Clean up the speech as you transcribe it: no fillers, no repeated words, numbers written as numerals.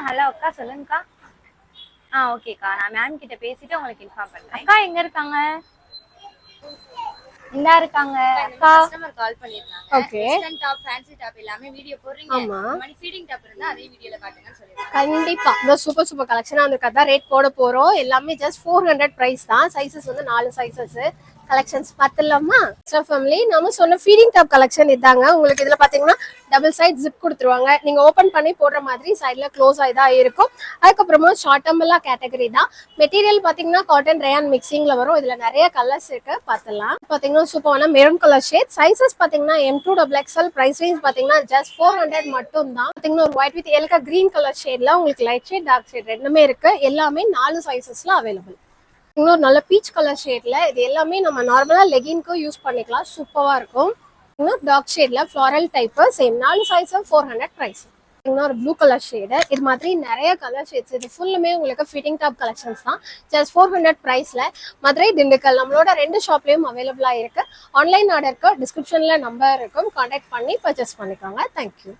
Hello அக்கா, சொல்லுங்கக்கா. ஓகேக்கா, நான் மேம் கிட்ட பேசிட்டு உங்களுக்கு இன்ஃபார்ம் பண்றேன். அக்கா எங்க இருக்காங்க? இந்தா இருக்காங்க அக்கா. கஸ்டமர் கால் பண்ணிருந்தாங்க. Okay. Western top, fancy top எல்லாமே வீடியோ போடுறீங்க. ஆமா. இந்த மாதிரி ஃபீடிங் டாப் இருந்தா அதே வீடியோல காட்டுங்கன்னு சொல்லிருக்காங்க. கண்டிப்பா இந்த சூப்பர் கலெக்ஷனா வந்திருக்கு. அதான் ரேட் போட போறோம். எல்லாமே ஜஸ்ட் 400 பிரைஸ் தான். சைஸஸ் வந்து 4 சைஸஸ். கலெக்ஷன்ஸ் பார்த்துலாமா? ஃபேமிலி நம்ம சொன்ன ஃபீடிங் டாப் கலெக்ஷன் இதாங்க. உங்களுக்கு இதுல பாத்தீங்கன்னா டபுள் சைட் ஜிப் கொடுத்துருவாங்க. நீங்க ஓபன் பண்ணி போடுற மாதிரி சைட்ல க்ளோஸ் ஆகி தான் இருக்கும். அதுக்கப்புறமா ஷார்ட் அம்பெல்லாம் கேட்டகரி தான். மெட்டீரியல் பாத்தீங்கன்னா காட்டன் ரயான் மிக்சிங்ல வரும். இதுல நிறைய கலர்ஸ் இருக்கு, பார்த்துலாம். பாத்தீங்கன்னா சூப்பரான மெரூன் கலர் ஷேட். சைஸஸ் பாத்தீங்கன்னா M2XXL. பிரைஸ் ரேஞ்ச் பாத்தீங்கன்னா ஜஸ்ட் 400 மட்டும் தான். பாத்தீங்கன்னா ஒரு ஒயிட் வித் எல்கா கிரீன் கலர் ஷேட்ல உங்களுக்கு லைட் ஷேட் டார்க் ஷேட் ரெண்டுமே இருக்கு. எல்லாமே 4 சைஸஸ்ல அவைலபிள். இன்னொரு நல்ல பீச் கலர் ஷேட்ல இது எல்லாமே நம்ம நார்மலா லெகின்க்கு யூஸ் பண்ணிக்கலாம். சூப்பரா இருக்கும். இன்னும் டார்க் ஷேட்ல floral type same 4 size 400 price. இன்னொரு ப்ளூ கலர் ஷேடு. இது மாதிரி நிறைய கலர் ஷேட்ஸ். இது ஃபுல்லுமே உங்களுக்கு ஃபிட்டிங் டாப் கலெக்ஷன்ஸ் தான். ஜஸ்ட் 400 பிரைஸ்ல மதுரை திண்டுக்கல் நம்மளோட 2 ஷாப்லயும் அவைலபிளா இருக்கு. ஆன்லைன் ஆர்டருக்கு டிஸ்கிரிப்ஷன்ல நம்பர் இருக்கும், கான்டாக்ட் பண்ணி பர்ச்சேஸ் பண்ணிக்கோங்க. தேங்க்யூ.